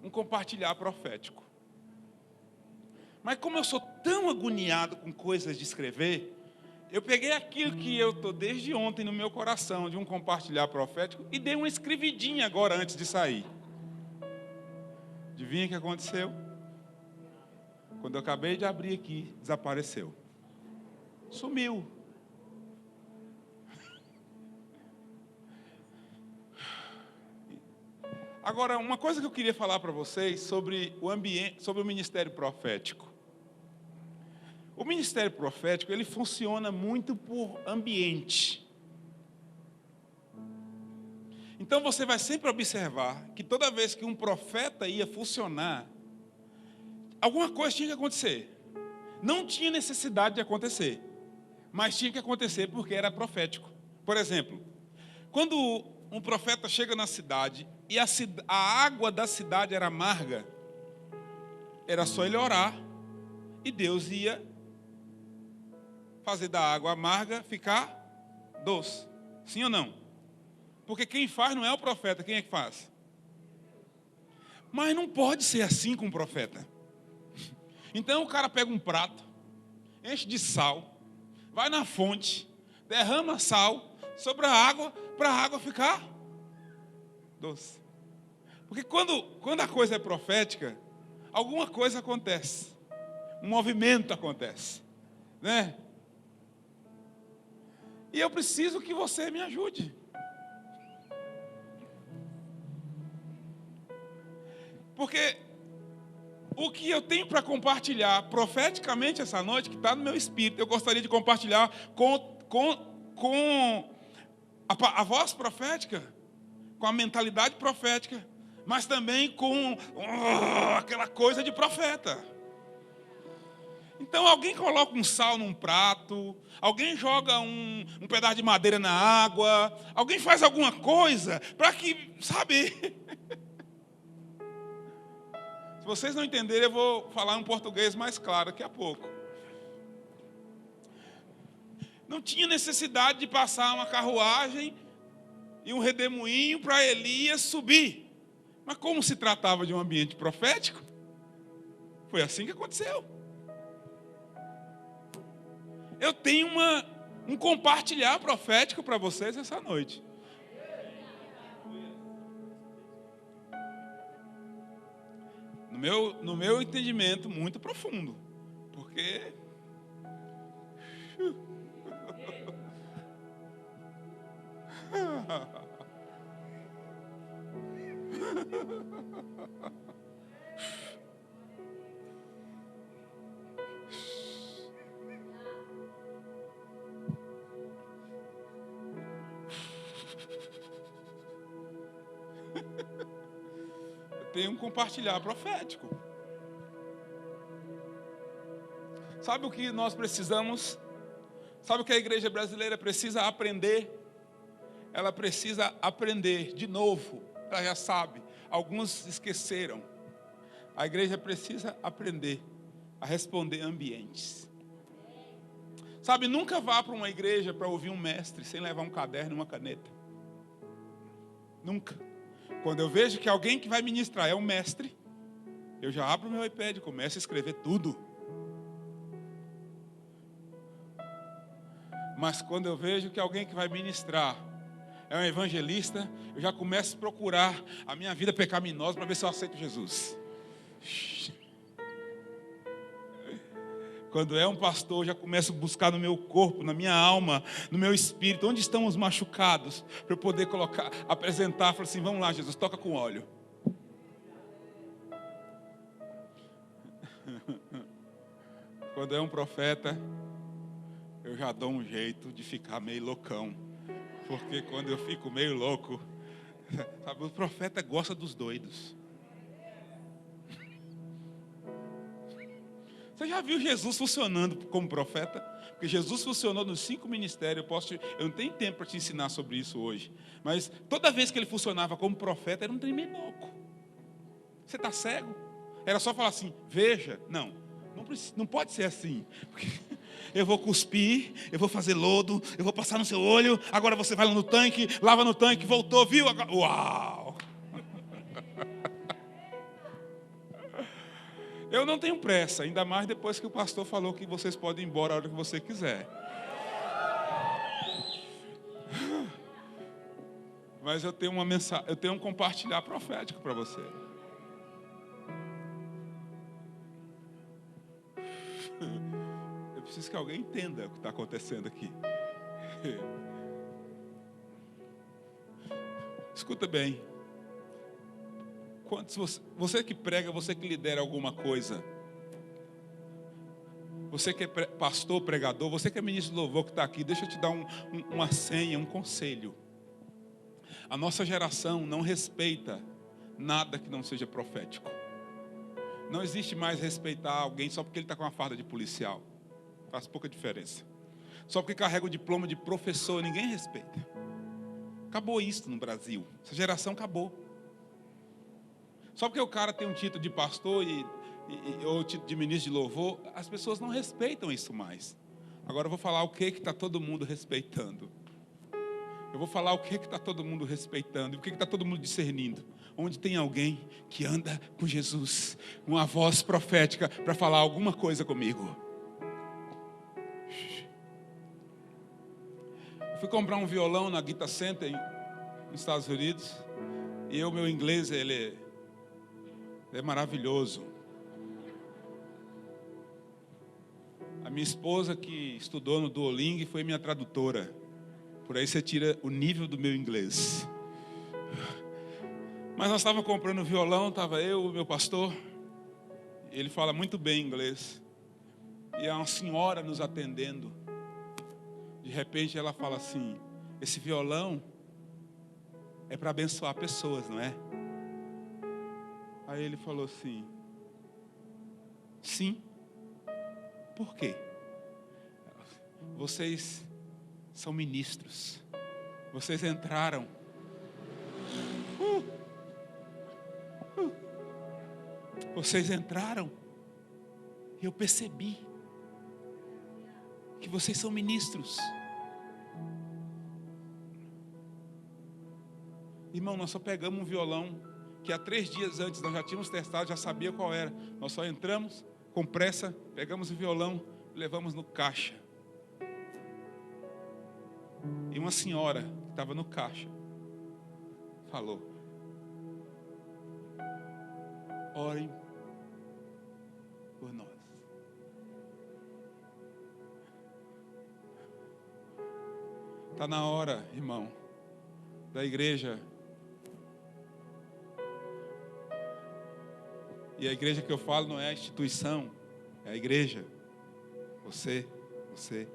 um compartilhar profético. Mas como eu sou tão agoniado com coisas de escrever, eu peguei aquilo que eu estou desde ontem no meu coração, de um compartilhar profético, e dei uma escrevidinha agora antes de sair. Adivinha o que aconteceu? Quando eu acabei de abrir aqui, desapareceu. Sumiu. Agora, uma coisa que eu queria falar para vocês sobre o ambiente, sobre o ministério profético. O ministério profético, ele funciona muito por ambiente. Então, você vai sempre observar que toda vez que um profeta ia funcionar, alguma coisa tinha que acontecer. Não tinha necessidade de acontecer, mas tinha que acontecer porque era profético. Por exemplo, quando um profeta chega na cidade e a água da cidade era amarga, era só ele orar e Deus ia fazer da água amarga ficar doce. Sim ou não? Porque quem faz não é o profeta, quem é que faz? Mas não pode ser assim com o profeta. Então o cara pega um prato, enche de sal, vai na fonte, derrama sal sobre a água, para a água ficar doce. Porque quando a coisa é profética, alguma coisa acontece, um movimento acontece, né? E eu preciso que você me ajude. Porque o que eu tenho para compartilhar profeticamente essa noite, que está no meu espírito, eu gostaria de compartilhar com a voz profética, com a mentalidade profética, mas também com aquela coisa de profeta. Então alguém coloca um sal num prato, alguém joga um pedaço de madeira na água, alguém faz alguma coisa para que, sabe... Se vocês não entenderem, eu vou falar um português mais claro daqui a pouco. Não tinha necessidade de passar uma carruagem e um redemoinho para Elias subir. Mas como se tratava de um ambiente profético, foi assim que aconteceu. Eu tenho um compartilhar profético para vocês essa noite. No meu entendimento, muito profundo. Porque... tem um compartilhar profético. Sabe o que nós precisamos? Sabe o que a igreja brasileira precisa aprender? Ela precisa aprender de novo. Ela já sabe, alguns esqueceram. A igreja precisa aprender a responder ambientes. Sabe, nunca vá para uma igreja para ouvir um mestre sem levar um caderno e uma caneta. Nunca. Quando eu vejo que alguém que vai ministrar é um mestre, eu já abro o meu iPad e começo a escrever tudo. Mas quando eu vejo que alguém que vai ministrar é um evangelista, eu já começo a procurar a minha vida pecaminosa para ver se eu aceito Jesus. Quando é um pastor, eu já começo a buscar no meu corpo, na minha alma, no meu espírito, onde estão os machucados, para eu poder apresentar, falar assim, vamos lá Jesus, toca com óleo. Quando é um profeta, eu já dou um jeito de ficar meio loucão, porque quando eu fico meio louco, sabe, o profeta gosta dos doidos. Você já viu Jesus funcionando como profeta? Porque Jesus funcionou nos 5 ministérios. Eu não tenho tempo para te ensinar sobre isso hoje. Mas toda vez que ele funcionava como profeta, era um trem meio louco. Você está cego? Era só falar assim, veja. Não pode ser assim. Porque eu vou cuspir, eu vou fazer lodo, eu vou passar no seu olho. Agora você vai lá no tanque, lava no tanque, voltou, viu? Uau! Eu não tenho pressa, ainda mais depois que o pastor falou que vocês podem ir embora a hora que você quiser. Mas eu tenho uma mensagem, eu tenho um compartilhar profético para você. Eu preciso que alguém entenda o que está acontecendo aqui. Escuta bem. Você que prega, você que lidera alguma coisa, você que é pastor, pregador, você que é ministro de louvor que está aqui, deixa eu te dar uma senha, um conselho. A nossa geração não respeita nada que não seja profético. Não existe mais respeitar alguém só porque ele está com uma farda de policial. Faz pouca diferença. Só porque carrega o diploma de professor, ninguém respeita. Acabou isso no Brasil. Essa geração acabou. Só porque o cara tem um título de pastor ou título de ministro de louvor, as pessoas não respeitam isso mais. Agora eu vou falar o que está todo mundo respeitando. Eu vou falar o que está todo mundo respeitando e o que está todo mundo discernindo. Onde tem alguém que anda com Jesus, uma voz profética para falar alguma coisa comigo. Eu fui comprar um violão na Guitar Center nos Estados Unidos e o meu inglês ele é maravilhoso. A minha esposa que estudou no Duolingo foi minha tradutora. Por aí você tira o nível do meu inglês. Mas nós estávamos comprando violão, estava eu, o meu pastor. Ele fala muito bem inglês. E há uma senhora nos atendendo. De repente ela fala assim: esse violão é para abençoar pessoas, não é? Aí ele falou assim: sim. Por quê? Vocês são ministros. Vocês entraram. Vocês entraram. E eu percebi que vocês são ministros. Irmão, nós só pegamos um violão que há 3 dias antes nós já tínhamos testado, já sabia qual era. Nós só entramos com pressa, pegamos o violão e levamos no caixa. E uma senhora que estava no caixa falou: orem por nós. Está na hora, irmão, da igreja. E a igreja que eu falo não é a instituição, é a igreja. Você,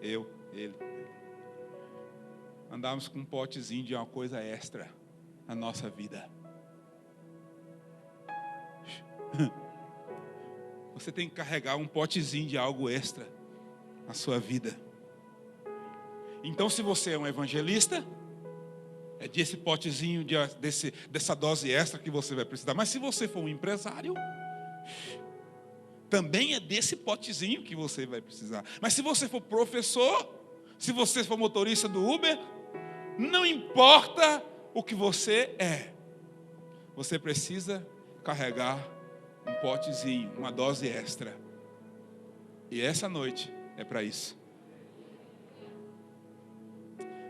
eu, ele. Andávamos com um potezinho de uma coisa extra na nossa vida. Você tem que carregar um potezinho de algo extra na sua vida. Então, se você é um evangelista, é desse potezinho, dessa dose extra que você vai precisar. Mas se você for um empresário, também é desse potezinho que você vai precisar. Mas se você for professor, se você for motorista do Uber, não importa o que você é, você precisa carregar um potezinho, uma dose extra. E essa noite é para isso.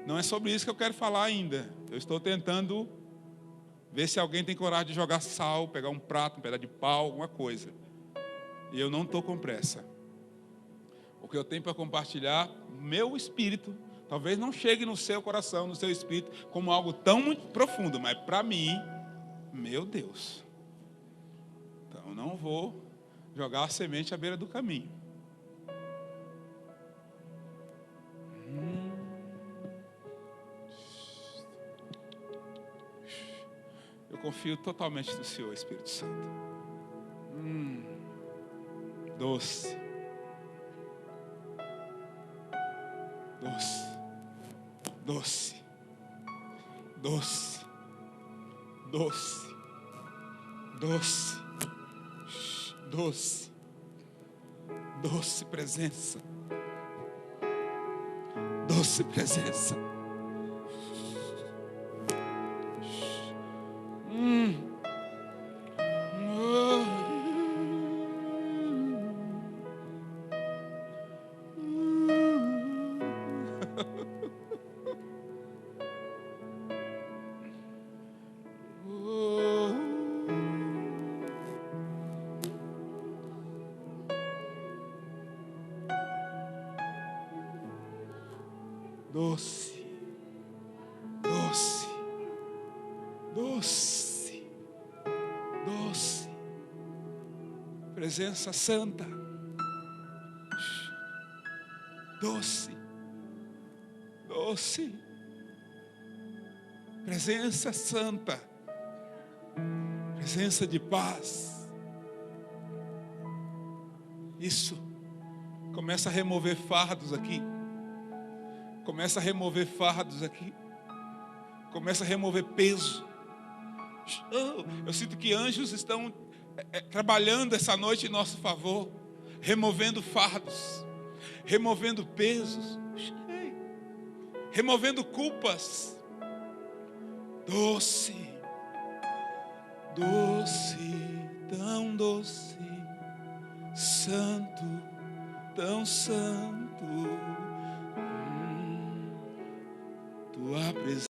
Não é sobre isso que eu quero falar ainda. Eu estou tentando ver se alguém tem coragem de jogar sal, pegar um prato, um pedaço de pau, alguma coisa. E eu não estou com pressa. O que eu tenho para compartilhar, meu espírito, talvez não chegue no seu coração, no seu espírito, como algo tão profundo, mas para mim, meu Deus. Então não vou jogar a semente à beira do caminho. Eu confio totalmente no Senhor, Espírito Santo. Doce. Doce. Doce. Doce. Doce. Doce. Doce. Doce presença. Doce presença. doce, doce, doce, doce, presença santa, doce, doce, presença santa, presença de paz. Isso, começa a remover fardos aqui, começa a remover fardos aqui, começa a remover peso. Eu sinto que anjos estão trabalhando essa noite em nosso favor, removendo fardos, removendo pesos, removendo culpas. Doce, doce, tão doce, santo, tão santo, tua presença.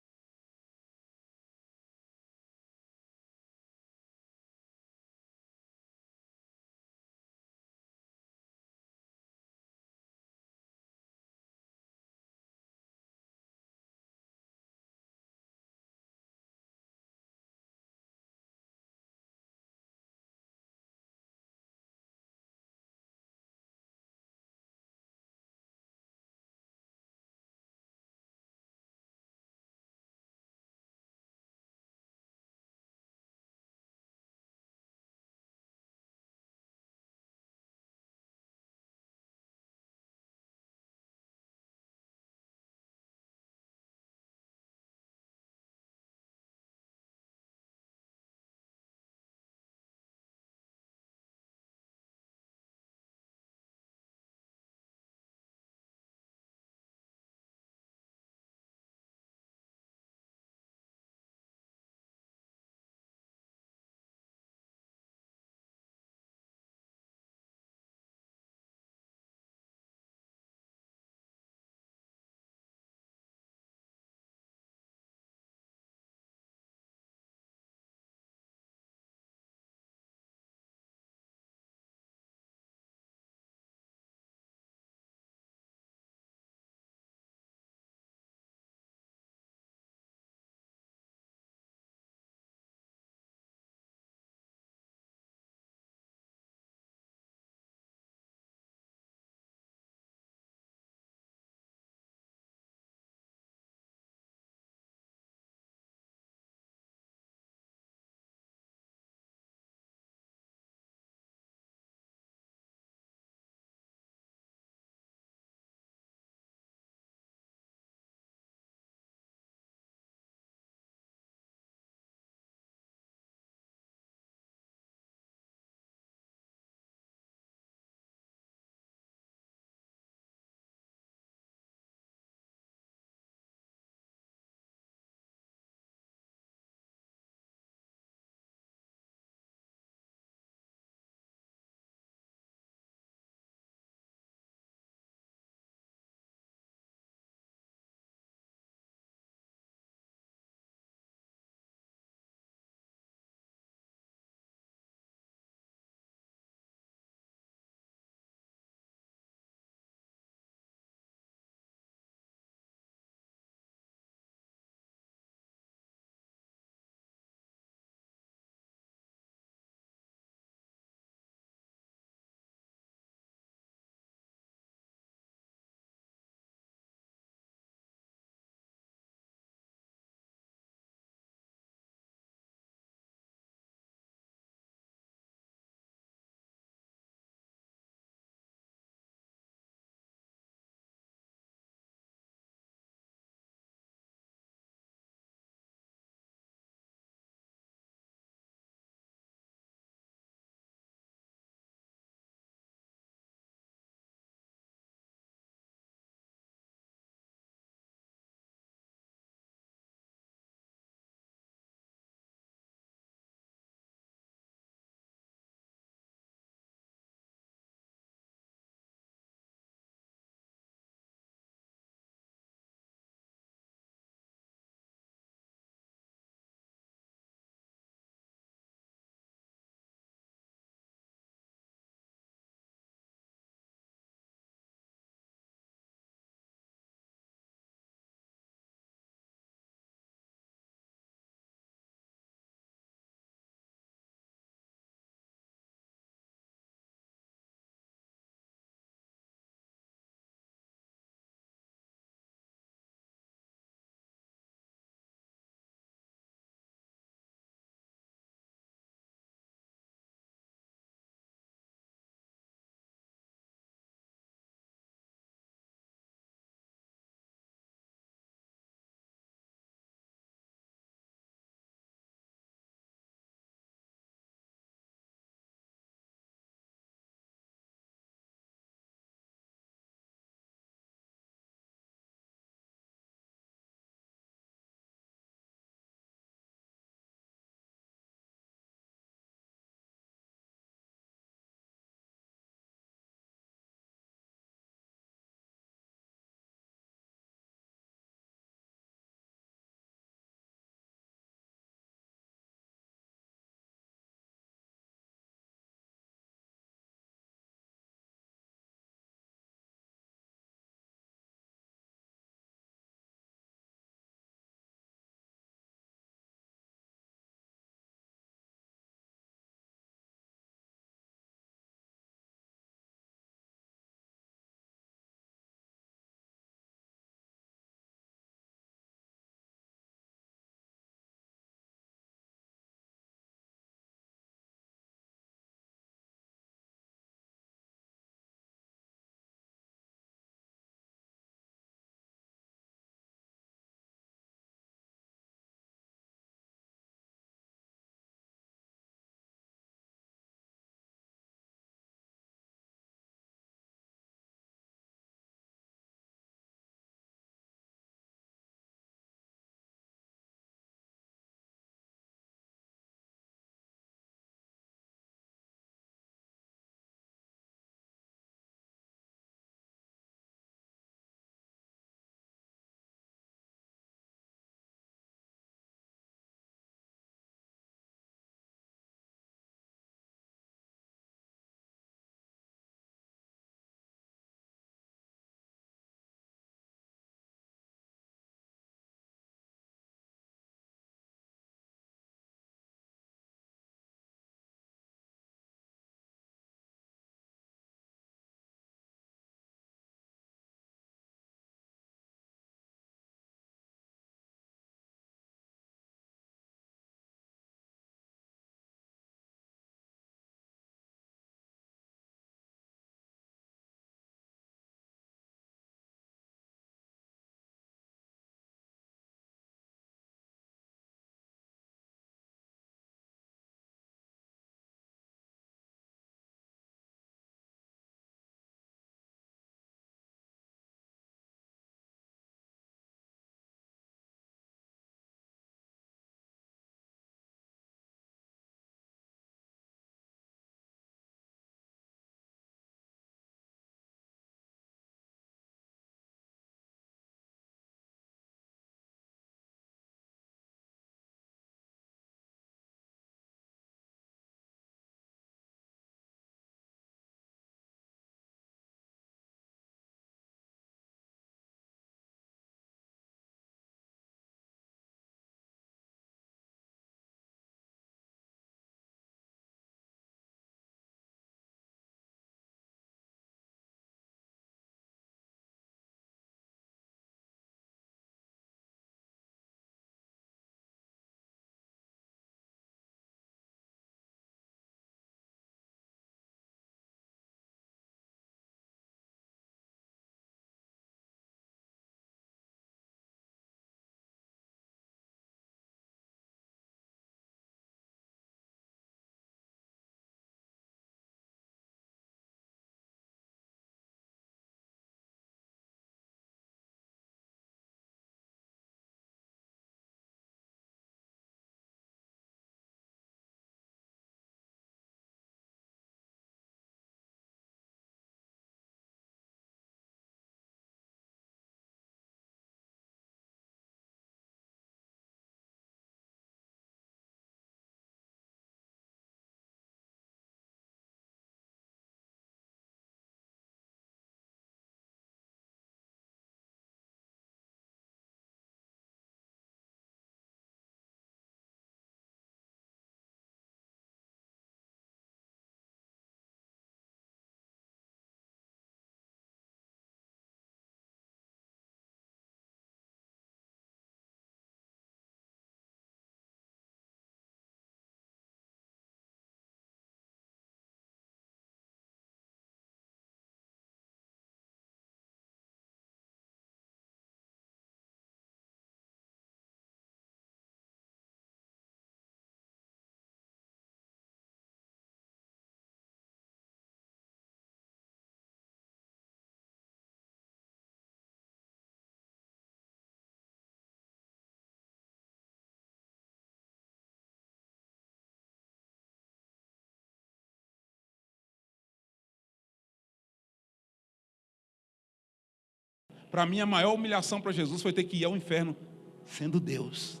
Para mim, a maior humilhação para Jesus foi ter que ir ao inferno sendo Deus.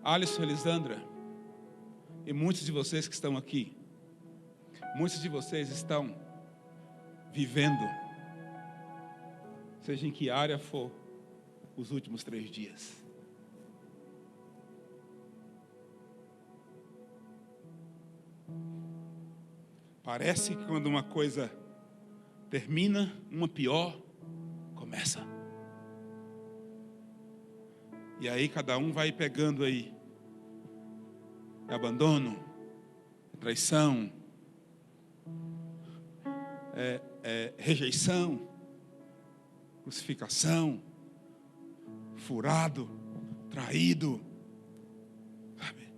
Alisson, Elisandra, e muitos de vocês que estão aqui, muitos de vocês estão vivendo, seja em que área for, os últimos 3 dias. Parece que quando uma coisa termina, uma pior começa. E aí cada um vai pegando aí abandono, traição, rejeição, crucificação, furado, traído, sabe?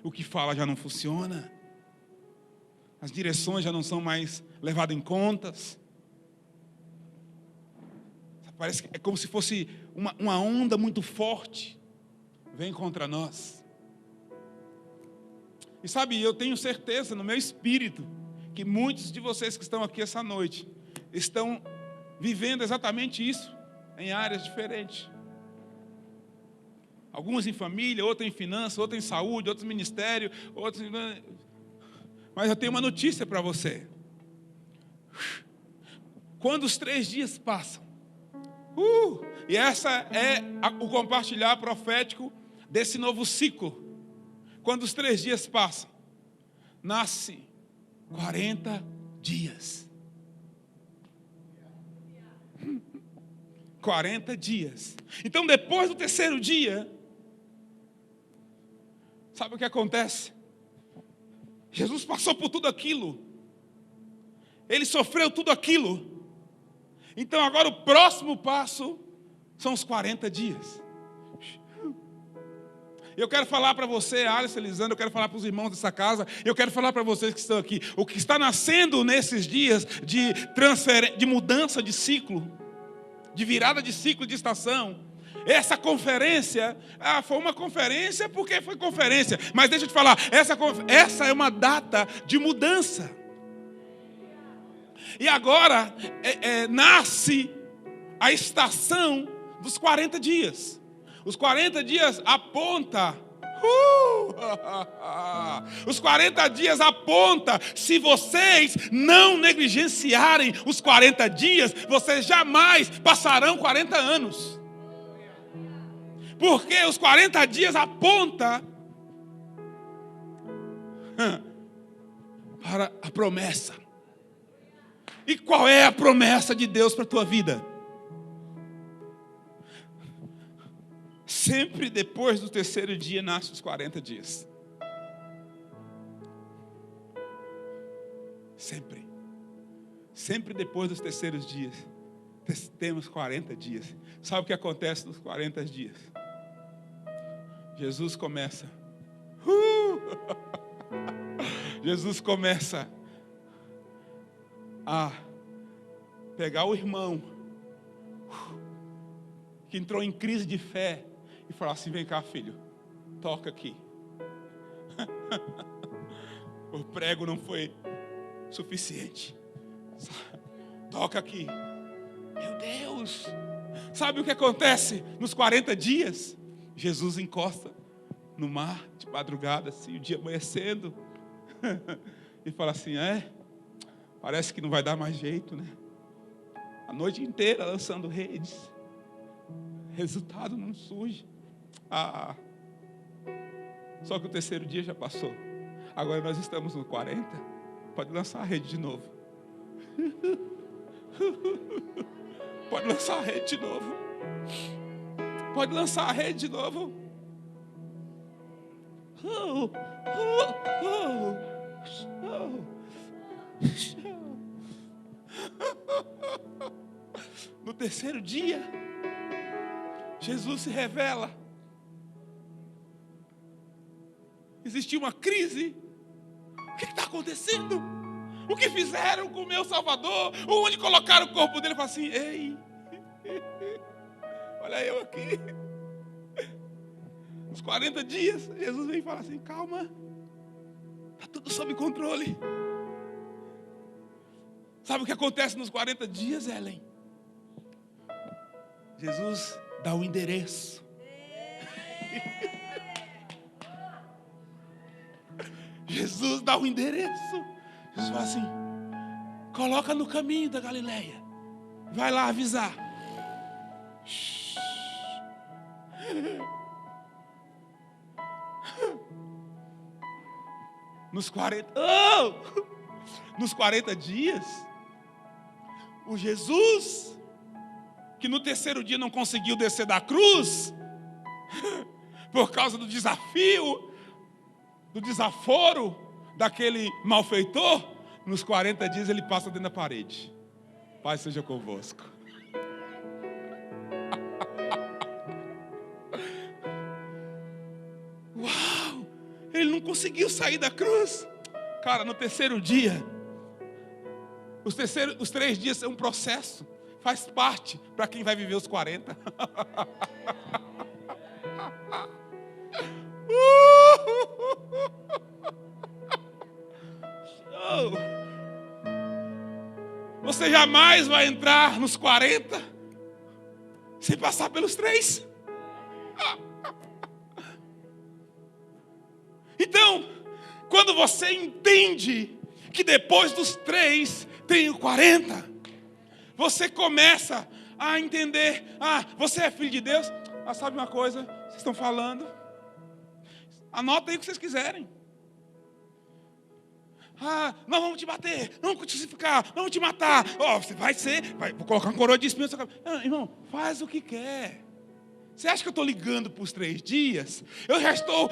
O que fala já não funciona. As direções já não são mais levadas em contas. Parece que é como se fosse uma onda muito forte vem contra nós. E sabe, eu tenho certeza no meu espírito que muitos de vocês que estão aqui essa noite estão vivendo exatamente isso em áreas diferentes. Alguns em família, outros em finanças, outros em saúde, outros em ministério, outros em... Mas eu tenho uma notícia para você. Quando os 3 dias passam, e essa é o compartilhar profético desse novo ciclo. Quando os 3 dias passam, nasce 40 dias. 40 dias. Então, depois do 3º dia, sabe o que acontece? Jesus passou por tudo aquilo. Ele sofreu tudo aquilo. Então agora o próximo passo são os 40 dias. Eu quero falar para você, Alisson, Elisandra, eu quero falar para os irmãos dessa casa, eu quero falar para vocês que estão aqui. O que está nascendo nesses dias de mudança de ciclo, de virada de ciclo de estação. Essa conferência, foi uma conferência porque foi conferência. Mas deixa eu te falar, essa é uma data de mudança. E agora nasce a estação dos 40 dias. Os 40 dias aponta. Os 40 dias aponta. Se vocês não negligenciarem os 40 dias, vocês jamais passarão 40 anos. Porque os 40 dias aponta para a promessa. E qual é a promessa de Deus para a tua vida? Sempre depois do 3º dia nasce os 40 dias. Sempre. Sempre depois dos 3º dias. Temos 40 dias. Sabe o que acontece nos 40 dias? Jesus começa. Jesus começa a pegar o irmão que entrou em crise de fé e falar assim: vem cá, filho, toca aqui. O prego não foi suficiente. Toca aqui. Meu Deus! Sabe o que acontece nos 40 dias? Jesus encosta no mar de madrugada, assim, o dia amanhecendo, e fala assim: parece que não vai dar mais jeito, né? A noite inteira lançando redes, resultado não surge. Só que o 3º dia já passou. Agora nós estamos no 40. Pode lançar a rede de novo. Pode lançar a rede de novo. Pode lançar a rede de novo. No 3º dia, Jesus se revela. Existiu uma crise. O que está acontecendo? O que fizeram com o meu Salvador? Onde colocaram o corpo dele? Fala assim: ei, olha eu aqui. Os 40 dias, Jesus vem e fala assim: calma. Está tudo sob controle. Sabe o que acontece nos 40 dias, Ellen? Jesus dá o endereço. Jesus dá o endereço. Jesus fala assim: coloca no caminho da Galileia. Vai lá avisar. Nos 40 dias, o Jesus, que no terceiro dia não conseguiu descer da cruz, por causa do desafio, do desaforo daquele malfeitor, nos 40 dias ele passa dentro da parede. Pai seja convosco. Uau! Ele não conseguiu sair da cruz. Cara, no terceiro dia, os 3 dias são um processo. Faz parte para quem vai viver os 40. Você jamais vai entrar nos 40 sem passar pelos 3. Então, quando você entende que depois dos 3 tem o 40, você começa a entender: você é filho de Deus. Sabe uma coisa? Vocês estão falando? Anota aí o que vocês quiserem. Nós vamos te bater, vamos te crucificar, vamos te matar. Você vou colocar uma coroa de espinhos na sua cabeça. Irmão, faz o que quer. Você acha que eu estou ligando para os 3 dias? Eu já estou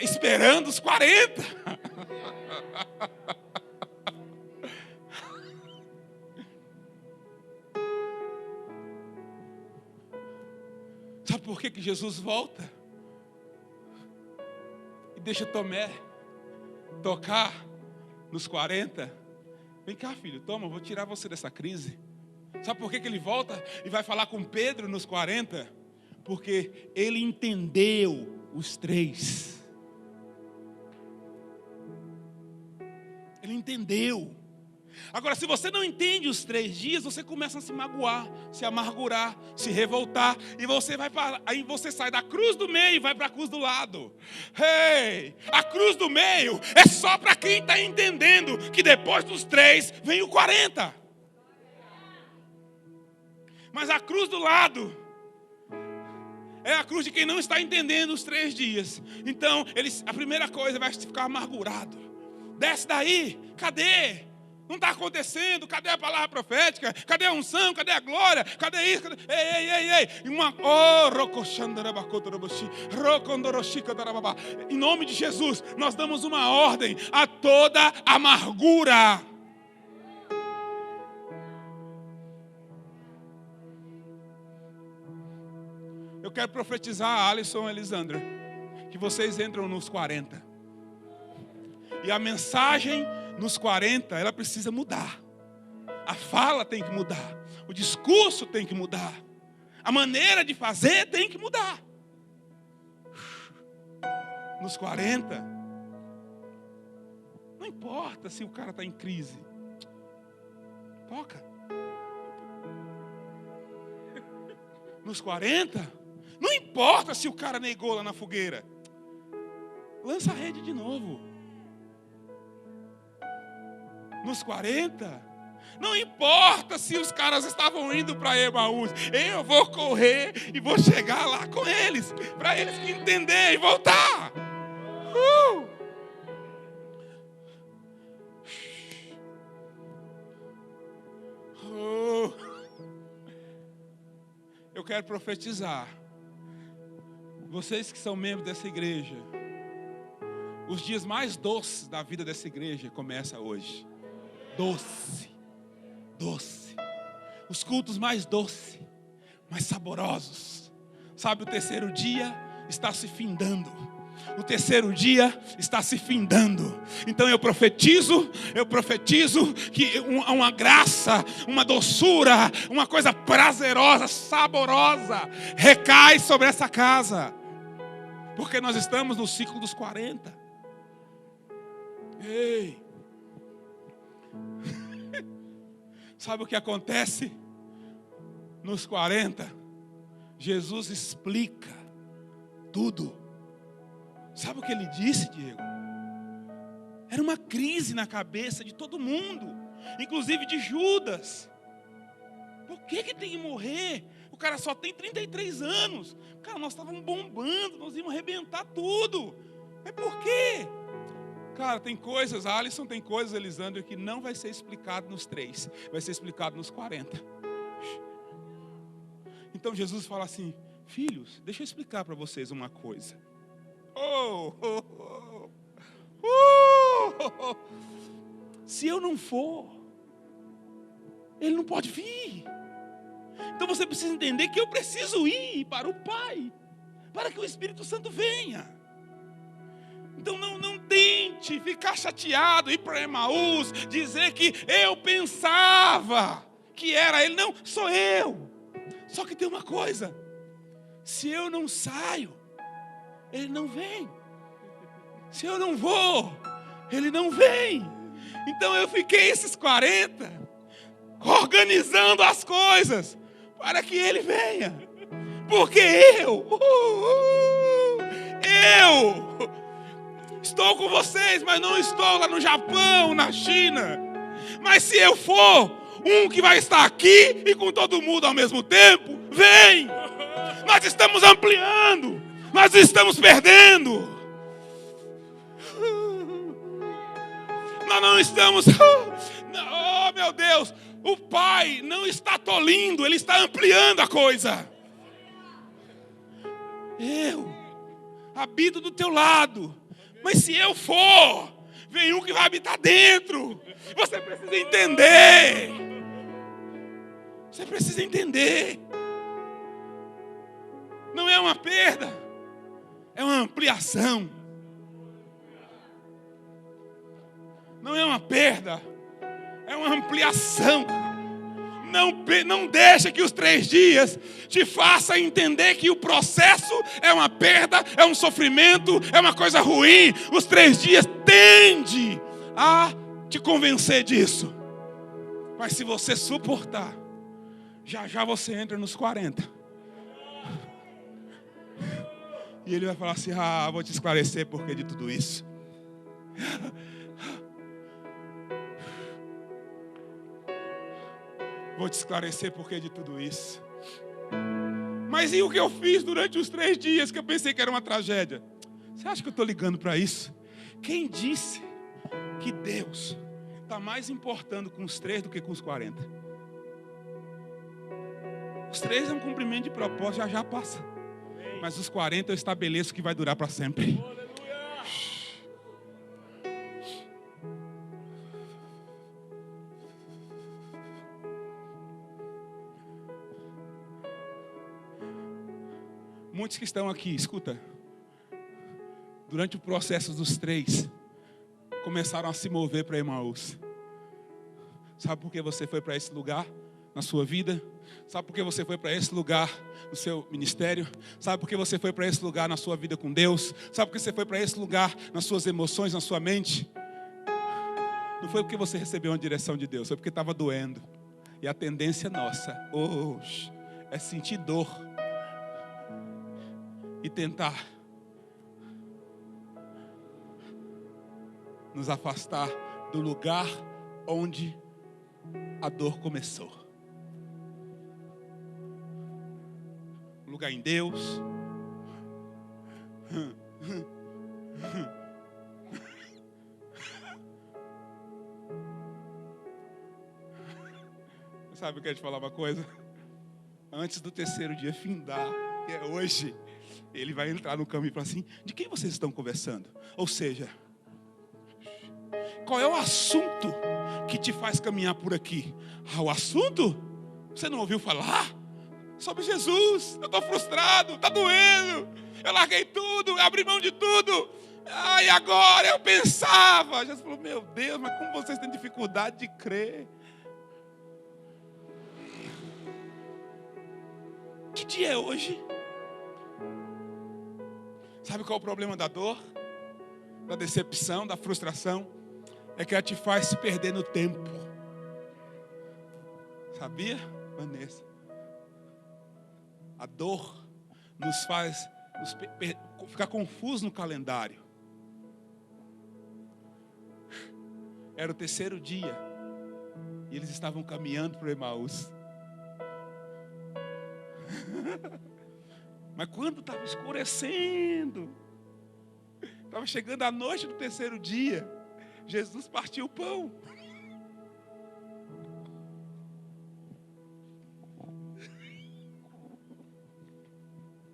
esperando os 40. Sabe por que Jesus volta? E deixa Tomé tocar nos 40. Vem cá, filho, toma, vou tirar você dessa crise. Sabe por que ele volta e vai falar com Pedro nos 40? Porque ele entendeu os 3. Ele entendeu. Agora, se você não entende os 3 dias, você começa a se magoar, se amargurar, se revoltar, e aí você sai da cruz do meio e vai para a cruz do lado. A cruz do meio é só para quem está entendendo que depois dos 3 vem o 40. Mas a cruz do lado é a cruz de quem não está entendendo os 3 dias. Então, a primeira coisa vai ficar amargurado. Desce daí, cadê? Não está acontecendo, cadê a palavra profética? Cadê a unção? Cadê a glória? Cadê isso? Ei. Em nome de Jesus, nós damos uma ordem a toda amargura. Eu quero profetizar, Alisson e Elisandra, que vocês entram nos 40. E a mensagem nos 40, ela precisa mudar. A fala tem que mudar. O discurso tem que mudar. A maneira de fazer tem que mudar. Nos 40, não importa se o cara está em crise. Toca. Nos 40, não importa se o cara negou lá na fogueira. Lança a rede de novo. Nos 40, não importa se os caras estavam indo para Emaús, eu vou correr e vou chegar lá com eles, para eles entender e voltar. Eu quero profetizar, vocês que são membros dessa igreja, os dias mais doces da vida dessa igreja começam hoje. Doce. Os cultos mais doces, mais saborosos. Sabe, o terceiro dia está se findando. O terceiro dia está se findando. Então eu profetizo que uma graça, uma doçura, uma coisa prazerosa, saborosa, recai sobre essa casa. Porque nós estamos no ciclo dos 40. Ei! Sabe o que acontece? Nos 40, Jesus explica tudo. Sabe o que ele disse, Diego? Era uma crise na cabeça de todo mundo, inclusive de Judas. Por que tem que morrer? O cara só tem 33 anos. Cara, nós estávamos bombando, nós íamos arrebentar tudo. Mas por quê? Cara, tem coisas, Alisson, tem coisas, Elisandro, que não vai ser explicado nos 3, vai ser explicado nos 40. Então Jesus fala assim: filhos, deixa eu explicar para vocês uma coisa. Se eu não for, ele não pode vir. Então você precisa entender que eu preciso ir para o Pai, para que o Espírito Santo venha. Então não tente ficar chateado, ir para Emaús, dizer que eu pensava que era ele. Não, sou eu. Só que tem uma coisa: se eu não saio, ele não vem. Se eu não vou, ele não vem. Então eu fiquei esses 40 organizando as coisas para que ele venha. Porque eu estou com vocês, mas não estou lá no Japão, na China. Mas se eu for, um que vai estar aqui e com todo mundo ao mesmo tempo, vem. Nós estamos ampliando, nós estamos perdendo. Nós não estamos... Oh, meu Deus, o Pai não está tolindo, Ele está ampliando a coisa. Eu habito do teu lado, mas se eu for, vem um que vai habitar dentro. Você precisa entender. Você precisa entender. Não é uma perda, é uma ampliação. Não é uma perda, é uma ampliação. Não deixa que os 3 dias te façam entender que o processo é uma perda, é um sofrimento, é uma coisa ruim. Os 3 dias tende a te convencer disso. Mas se você suportar, já você entra nos 40. E ele vai falar assim: vou te esclarecer porquê de tudo isso. Vou te esclarecer porquê de tudo isso. Mas e o que eu fiz durante os 3 dias que eu pensei que era uma tragédia? Você acha que eu estou ligando para isso? Quem disse que Deus está mais importando com os 3 do que com os 40? Os 3 é um cumprimento de propósito, já passa. Mas os 40 eu estabeleço que vai durar para sempre. Muitos que estão aqui, escuta, durante o processo dos 3, começaram a se mover para Emaús. Sabe por que você foi para esse lugar na sua vida? Sabe por que você foi para esse lugar no seu ministério? Sabe por que você foi para esse lugar na sua vida com Deus? Sabe por que você foi para esse lugar nas suas emoções, na sua mente? Não foi porque você recebeu uma direção de Deus, foi porque estava doendo. E a tendência nossa é sentir dor e tentar nos afastar do lugar onde a dor começou. Lugar em Deus. Sabe o que eu quero te falar uma coisa? Antes do 3º dia findar, que é hoje, ele vai entrar no caminho e falar assim: de quem vocês estão conversando? Ou seja, qual é o assunto que te faz caminhar por aqui? O assunto? Você não ouviu falar? Sobre Jesus. Eu estou frustrado, está doendo. Eu larguei tudo, eu abri mão de tudo. E agora eu pensava. Jesus falou: meu Deus, mas como vocês têm dificuldade de crer? Que dia é hoje? Sabe qual é o problema da dor? Da decepção, da frustração? é que ela te faz se perder no tempo. Sabia, Vanessa? A dor nos faz ficar confuso no calendário. Era o terceiro dia e eles estavam caminhando para o Emaús. Mas quando estava escurecendo, estava chegando a noite do terceiro dia, Jesus partiu o pão.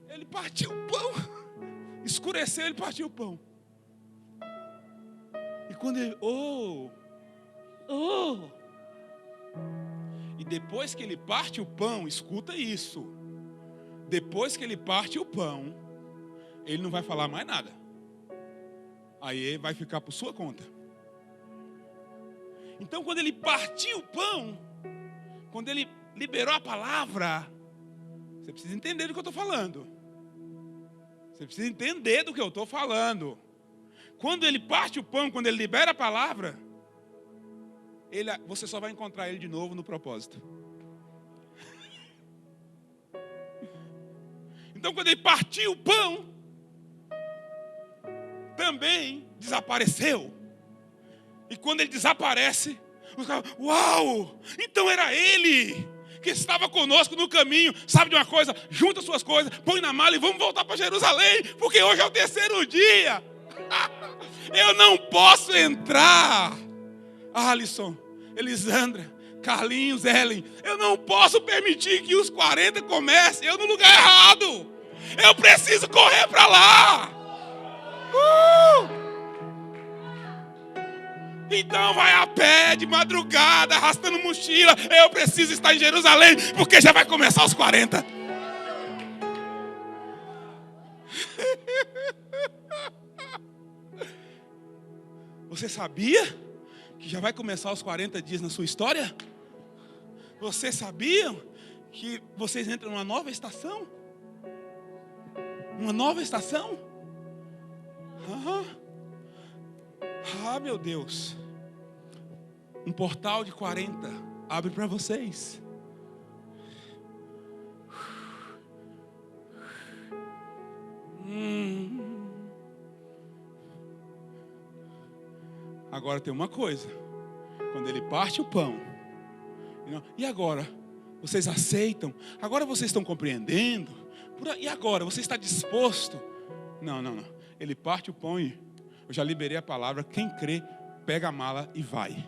Ele partiu o pão. Escureceu, ele partiu o pão. E quando ele... E depois que ele parte o pão, escuta isso. Depois que ele parte o pão, ele não vai falar mais nada. Aí vai ficar por sua conta. Então, quando ele partiu o pão, quando ele liberou a palavra, você precisa entender do que eu estou falando. Você precisa entender do que eu estou falando. Quando ele parte o pão, quando ele libera a palavra, você só vai encontrar ele de novo no propósito. Então, quando ele partiu o pão, também desapareceu. E quando ele desaparece, os caras, uau! Então era ele que estava conosco no caminho. Sabe de uma coisa? Junta suas coisas, põe na mala e vamos voltar para Jerusalém, porque hoje é o terceiro dia. Eu não posso entrar. Alisson, Elisandra, Carlinhos, Ellen, eu não posso permitir que os 40 comecem eu no lugar errado. Eu preciso correr para lá. Então vai a pé, de madrugada, arrastando mochila. Eu preciso estar em Jerusalém, porque já vai começar os 40. Você sabia que já vai começar os 40 dias na sua história? Você sabia que vocês entram numa nova estação? Uma nova estação? Meu Deus. Um portal de 40 abre para vocês. Agora tem uma coisa. Quando ele parte o pão, e agora? Vocês aceitam? Agora vocês estão compreendendo? E agora? Você está disposto? Não. Ele parte o pão e eu já liberei a palavra. Quem crê, pega a mala e vai.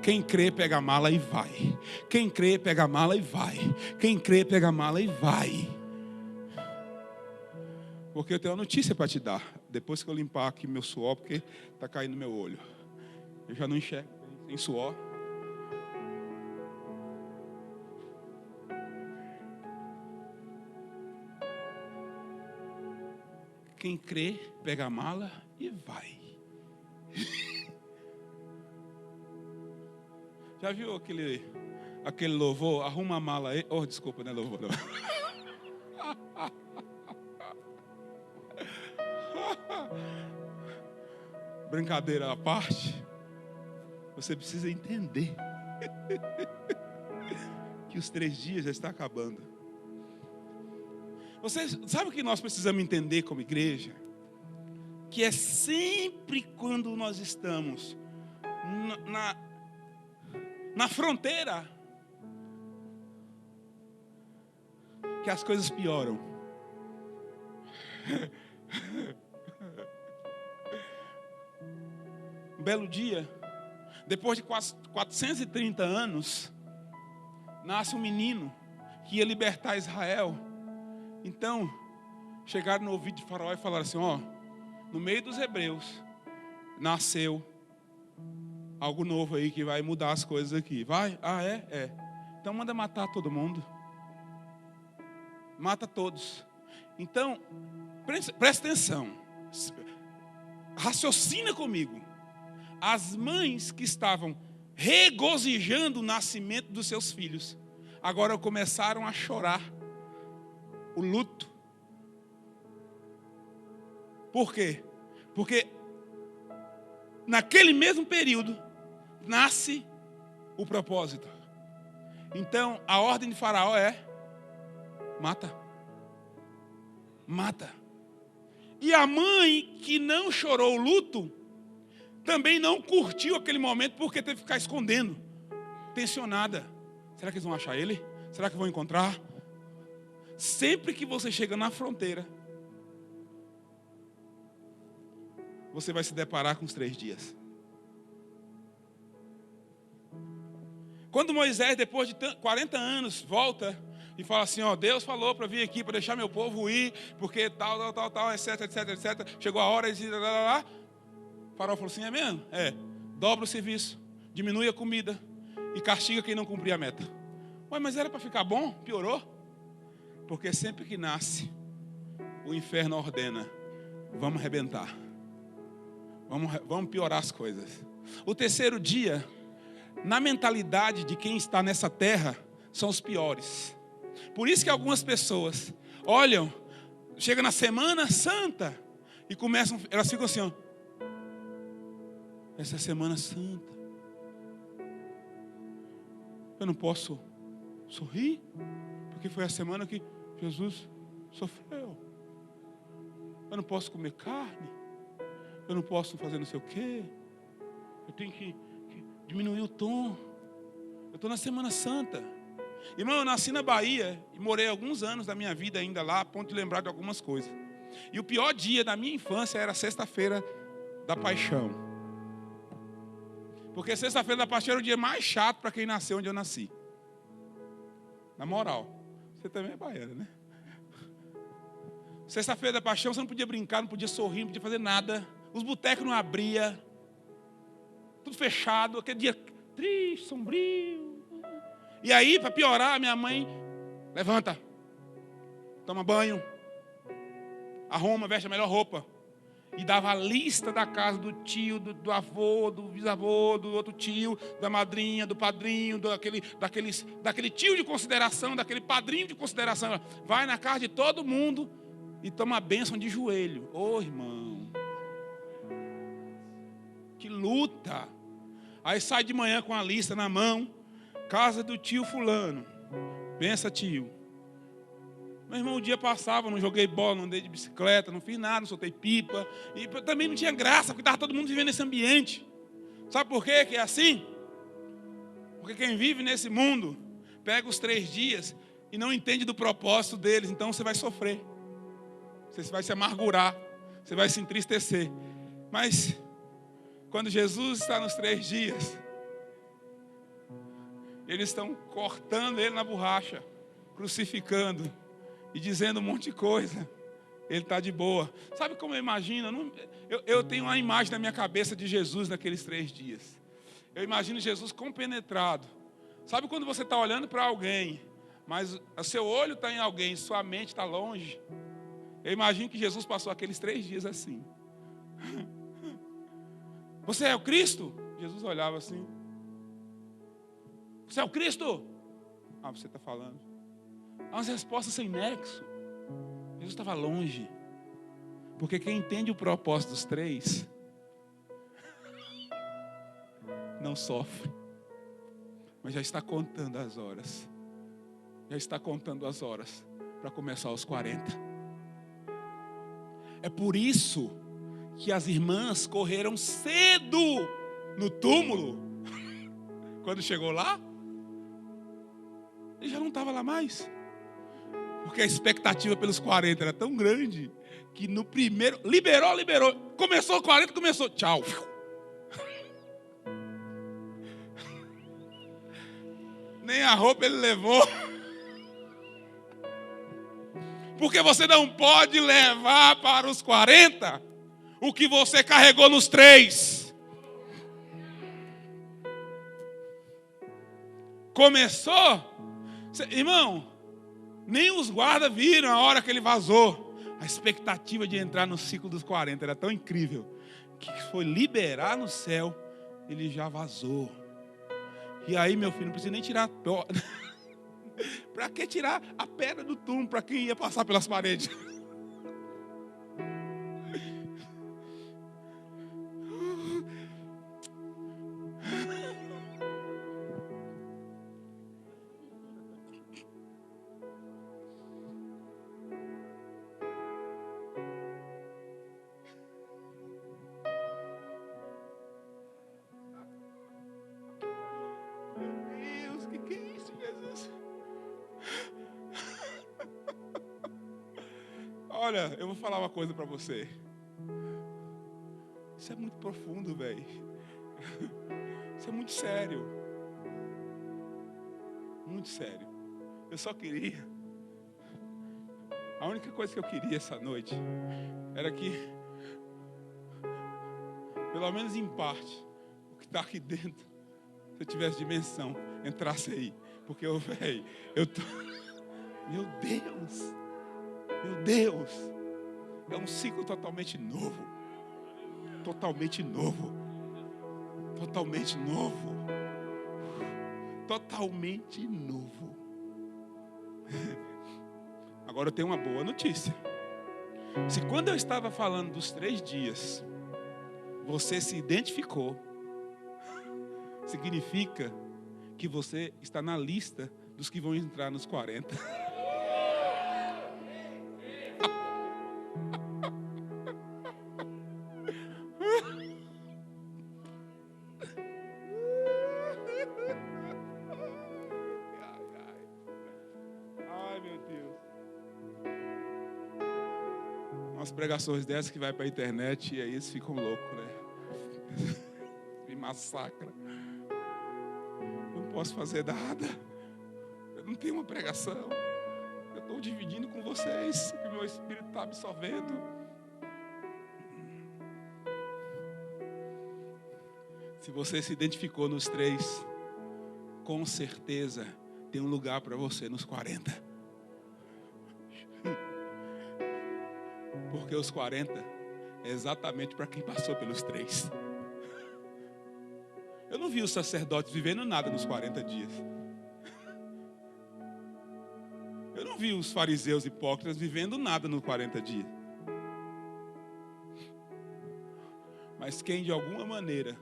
Quem crê, pega a mala e vai. Quem crê, pega a mala e vai. Quem crê, pega a mala e vai. Porque eu tenho uma notícia para te dar. Depois que eu limpar aqui meu suor, porque está caindo meu olho. Eu já não enxergo sem suor. Quem crê, pega a mala e vai. Já viu aquele louvor? Arruma a mala aí. Oh, desculpa, não é louvor não. Brincadeira à parte. Você precisa entender que os 3 dias já estão acabando. Você sabe o que nós precisamos entender como igreja? Que é sempre quando nós estamos na fronteira que as coisas pioram. Um belo dia, depois de quase 430 anos, nasce um menino que ia libertar Israel. Então, chegaram no ouvido de Faraó e falaram assim, no meio dos hebreus, nasceu algo novo aí que vai mudar as coisas aqui. Vai? É. Então manda matar todo mundo. Mata todos. Então, presta atenção. Raciocina comigo. As mães que estavam regozijando o nascimento dos seus filhos, agora começaram a chorar o luto. Por quê? Porque naquele mesmo período, nasce o propósito. Então, a ordem de Faraó é: mata. Mata. E a mãe que não chorou o luto, também não curtiu aquele momento, porque teve que ficar escondendo, tensionada. Será que eles vão achar ele? Será que vão encontrar? Sempre que você chega na fronteira, você vai se deparar com os 3 dias. Quando Moisés, depois de 40 anos, volta e fala assim: ó, Deus falou para vir aqui, para deixar meu povo ir, porque tal, etc, etc, etc. Chegou a hora de... O Faraó falou assim: é mesmo? É. Dobra o serviço, diminui a comida e castiga quem não cumprir a meta. Ué, mas era para ficar bom? Piorou? Porque sempre que nasce, o inferno ordena: vamos arrebentar. Vamos piorar as coisas. O 3º dia, na mentalidade de quem está nessa terra, são os piores. Por isso que algumas pessoas olham, chega na Semana Santa e começam, elas ficam assim, ó: essa é a Semana Santa, eu não posso sorrir, porque foi a semana que Jesus sofreu. Eu não posso comer carne, eu não posso fazer não sei o quê, eu tenho que diminuir o tom. Eu estou na Semana Santa. Irmão, eu nasci na Bahia e morei alguns anos da minha vida ainda lá, a ponto de lembrar de algumas coisas. E o pior dia da minha infância era sexta-feira da Paixão. Porque sexta-feira da Paixão era o dia mais chato para quem nasceu onde eu nasci. Na moral. Você também é baiana, né? Sexta-feira da Paixão você não podia brincar, não podia sorrir, não podia fazer nada. Os botecos não abriam. Tudo fechado, aquele dia triste, sombrio. E aí, para piorar, minha mãe: levanta, toma banho, arruma, veste a melhor roupa. E dava a lista da casa do tio, do avô, do bisavô, do outro tio, da madrinha, do padrinho, daquele tio de consideração, daquele padrinho de consideração. Vai na casa de todo mundo e toma a bênção de joelho. Ô, irmão, que luta. Aí sai de manhã com a lista na mão: casa do tio fulano, benção tio. Meu irmão, o dia passava, não joguei bola, não andei de bicicleta, não fiz nada, não soltei pipa. E também não tinha graça, porque estava todo mundo vivendo nesse ambiente. Sabe por quê que é assim? Porque quem vive nesse mundo pega os 3 dias e não entende do propósito deles. Então você vai sofrer, você vai se amargurar, você vai se entristecer. Mas quando Jesus está nos 3 dias, eles estão cortando ele na borracha, crucificando e dizendo um monte de coisa. Ele está de boa. Sabe como eu imagino? Eu tenho uma imagem na minha cabeça de Jesus naqueles 3 dias. Eu imagino Jesus compenetrado. Sabe quando você está olhando para alguém, mas o seu olho está em alguém, sua mente está longe? Eu imagino que Jesus passou aqueles 3 dias assim. Você é o Cristo? Jesus olhava assim. Você é o Cristo? Ah, você está falando. Umas respostas sem nexo. Jesus estava longe. Porque quem entende o propósito dos 3 não sofre, mas já está contando as horas. Já está contando as horas para começar os 40. É por isso que as irmãs correram cedo no túmulo. Quando chegou lá, ele já não estava lá mais. Porque a expectativa pelos 40 era tão grande que no primeiro, liberou. Começou 40, começou, tchau. Nem a roupa ele levou. Porque você não pode levar para os 40 o que você carregou nos 3. Começou, irmão, nem os guardas viram a hora que ele vazou. A expectativa de entrar no ciclo dos 40 era tão incrível que foi liberar no céu, ele já vazou. E aí, meu filho, não precisa nem tirar para que tirar a pedra do túmulo para quem ia passar pelas paredes? Olha, eu vou falar uma coisa para você. Isso é muito profundo, velho. Isso é muito sério. Muito sério. Eu só queria... A única coisa que eu queria essa noite era que, pelo menos em parte, o que está aqui dentro, se eu tivesse dimensão, entrasse aí. Porque velho, eu tô... Meu Deus, é um ciclo totalmente novo. Totalmente novo. Totalmente novo. Totalmente novo. Agora eu tenho uma boa notícia. Se quando eu estava falando dos 3 dias, você se identificou, significa que você está na lista dos que vão entrar nos 40. Ai, meu Deus. Umas pregações dessas que vai para a internet e aí eles ficam loucos, né? Me massacra. Não posso fazer nada. Eu não tenho uma pregação. Eu estou dividindo com vocês o que o meu espírito está absorvendo. Se você se identificou nos 3, com certeza tem um lugar para você nos 40. Porque os 40 é exatamente para quem passou pelos 3. Eu não vi os sacerdotes vivendo nada nos 40 dias. Eu não vi os fariseus hipócritas vivendo nada nos 40 dias. Mas quem de alguma maneira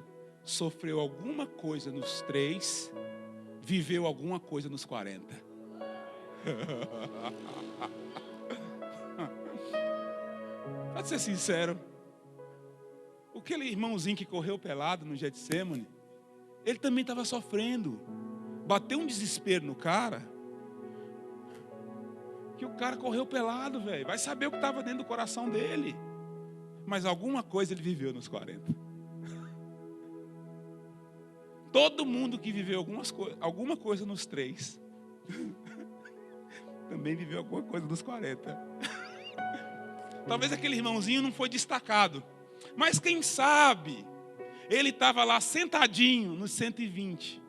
sofreu alguma coisa nos 3, viveu alguma coisa nos 40. Pode ser sincero. Aquele irmãozinho que correu pelado no Getsemane, ele também estava sofrendo. Bateu um desespero no cara, que o cara correu pelado, velho. Vai saber o que estava dentro do coração dele. Mas alguma coisa ele viveu nos 40. Todo mundo que viveu alguma coisa nos 3 também viveu alguma coisa nos 40. Talvez aquele irmãozinho não foi destacado, mas quem sabe ele estava lá sentadinho nos 120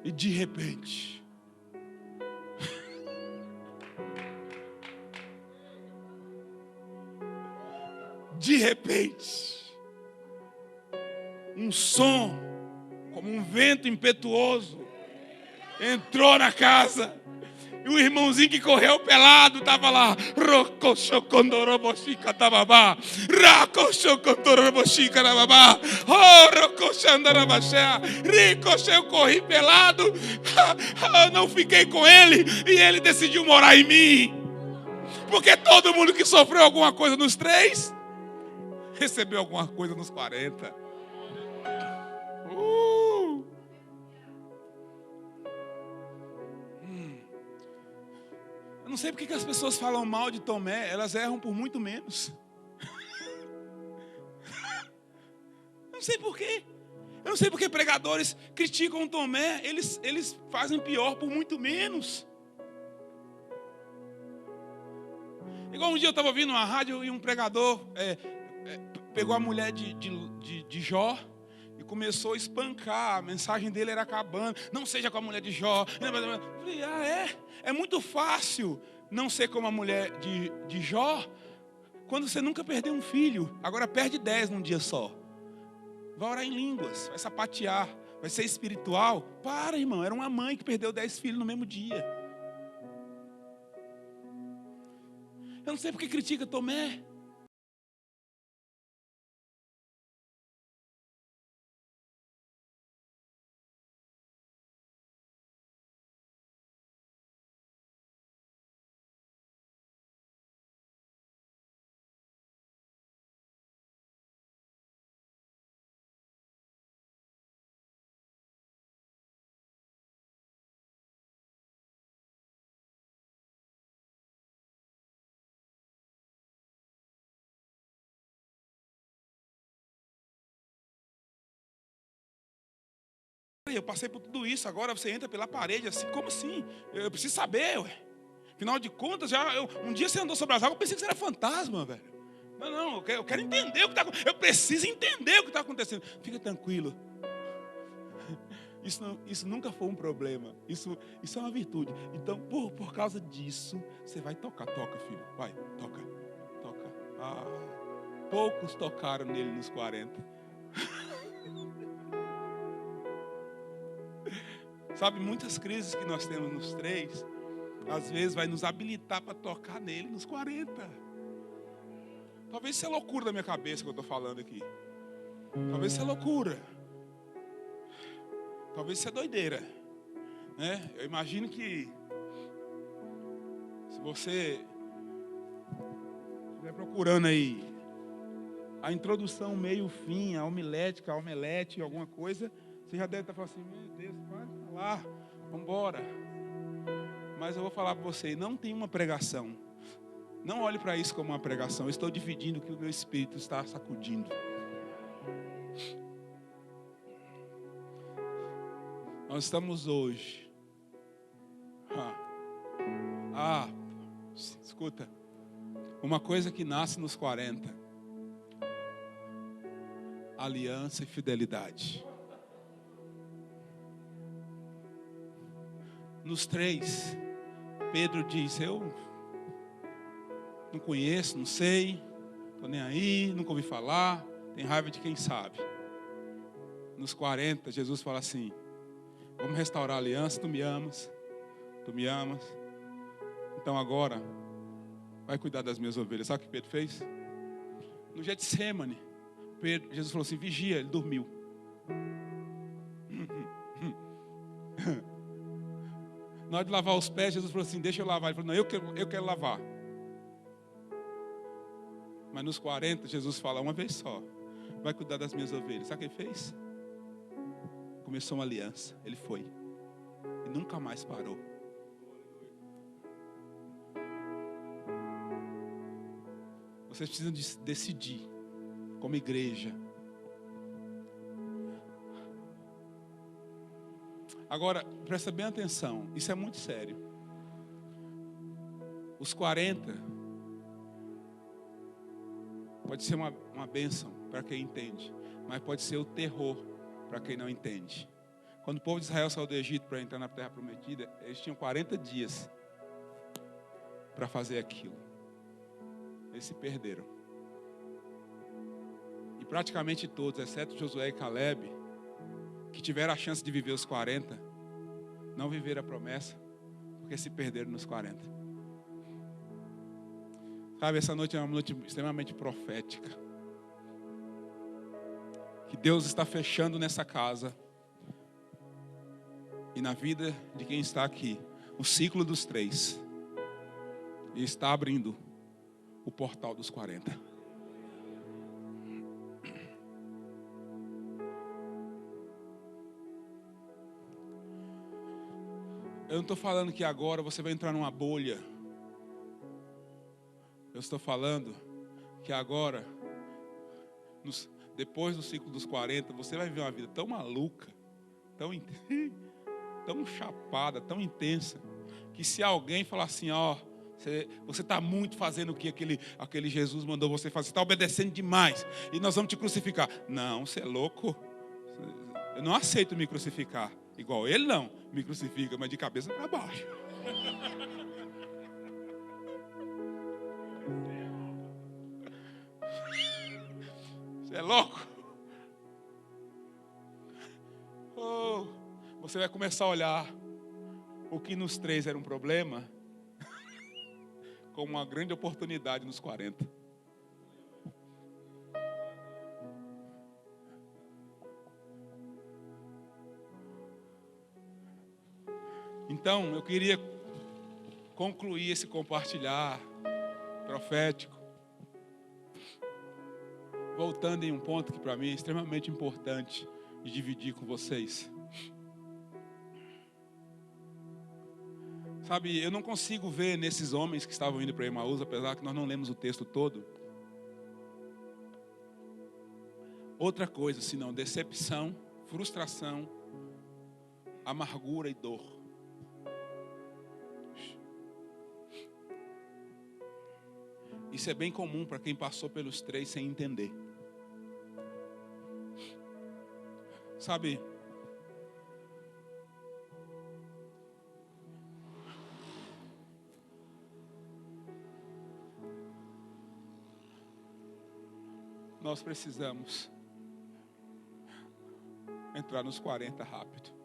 e de repente um som como um vento impetuoso entrou na casa. E o irmãozinho que correu pelado estava lá. Eu corri pelado. Eu não fiquei com ele. E ele decidiu morar em mim. Porque todo mundo que sofreu alguma coisa nos 3 recebeu alguma coisa nos 40. Eu não sei porque que as pessoas falam mal de Tomé. Elas erram por muito menos. Eu não sei porquê. Eu não sei porque pregadores criticam Tomé. Eles fazem pior por muito menos. Igual um dia eu estava ouvindo uma rádio e um pregador pegou a mulher de Jó e começou a espancar. A mensagem dele era acabando. Não seja com a mulher de Jó. Eu falei, é muito fácil não ser como a mulher de Jó quando você nunca perdeu um filho. Agora perde 10 num dia só. Vai orar em línguas, vai sapatear, vai ser espiritual. Para, irmão, era uma mãe que perdeu 10 filhos no mesmo dia. Eu não sei porque critica Tomé. pai, eu passei por tudo isso, agora você entra pela parede assim, como assim? Eu preciso saber, ué. Afinal de contas, um dia você andou sobre as águas, eu pensei que você era fantasma, velho. Não, eu quero entender o que está acontecendo. Eu preciso entender o que está acontecendo. Fica tranquilo. Isso nunca foi um problema. Isso é uma virtude. Então, por causa disso, você vai tocar. Toca, filho. Vai, toca. Poucos tocaram nele nos 40. Sabe, muitas crises que nós temos nos 3, às vezes vai nos habilitar para tocar nele nos 40. Talvez isso é loucura da minha cabeça que eu estou falando aqui. Talvez isso é loucura. Talvez isso é doideira, né? Eu imagino que se você estiver procurando aí a introdução, meio, fim, a omelete, alguma coisa, você já deve estar falando assim, meu Deus, vai falar, vamos embora. Mas eu vou falar para você, não tem uma pregação. Não olhe para isso como uma pregação. Eu estou dividindo o que o meu espírito está sacudindo. Nós estamos hoje. Escuta. Uma coisa que nasce nos 40. Aliança e fidelidade. Nos 3, Pedro diz, eu não conheço, não sei, estou nem aí, nunca ouvi falar, tenho raiva de quem sabe. Nos 40, Jesus fala assim, vamos restaurar a aliança, tu me amas, então agora, vai cuidar das minhas ovelhas. Sabe o que Pedro fez? No Getsemane, Jesus falou assim, vigia, ele dormiu. Na hora de lavar os pés, Jesus falou assim, deixa eu lavar. Ele falou, não, eu quero lavar. Mas nos 40, Jesus fala uma vez só, vai cuidar das minhas ovelhas. Sabe o que ele fez? Começou uma aliança, ele foi. E nunca mais parou. Vocês precisam decidir, como igreja. Agora, presta bem atenção, isso é muito sério. Os 40 pode ser uma bênção para quem entende, mas pode ser o terror para quem não entende. Quando o povo de Israel saiu do Egito para entrar na terra prometida, eles tinham 40 dias para fazer aquilo. Eles se perderam. E praticamente todos, exceto Josué e Caleb, que tiveram a chance de viver os 40, não viveram a promessa, porque se perderam nos 40. Sabe, essa noite é uma noite extremamente profética. Que Deus está fechando nessa casa e na vida de quem está aqui, o ciclo dos 3. E está abrindo o portal dos 40. Eu não estou falando que agora você vai entrar numa bolha. Eu estou falando que agora, depois do ciclo dos 40, você vai viver uma vida tão maluca, tão chapada, tão intensa, que se alguém falar assim, ó, você está muito fazendo o que aquele Jesus mandou você fazer, você está obedecendo demais, e nós vamos te crucificar. Não, você é louco. Eu não aceito me crucificar. Igual ele não, me crucifica, mas de cabeça para baixo. Você é louco? Oh, você vai começar a olhar o que nos 3 era um problema como uma grande oportunidade nos 40. Então, eu queria concluir esse compartilhar profético, voltando em um ponto que para mim é extremamente importante de dividir com vocês. Sabe, eu não consigo ver nesses homens que estavam indo para Emaús, apesar que nós não lemos o texto todo, outra coisa senão decepção, frustração amargura e dor. Isso é bem comum para quem passou pelos 3 sem entender. Sabe, nós precisamos entrar nos 40 rápido.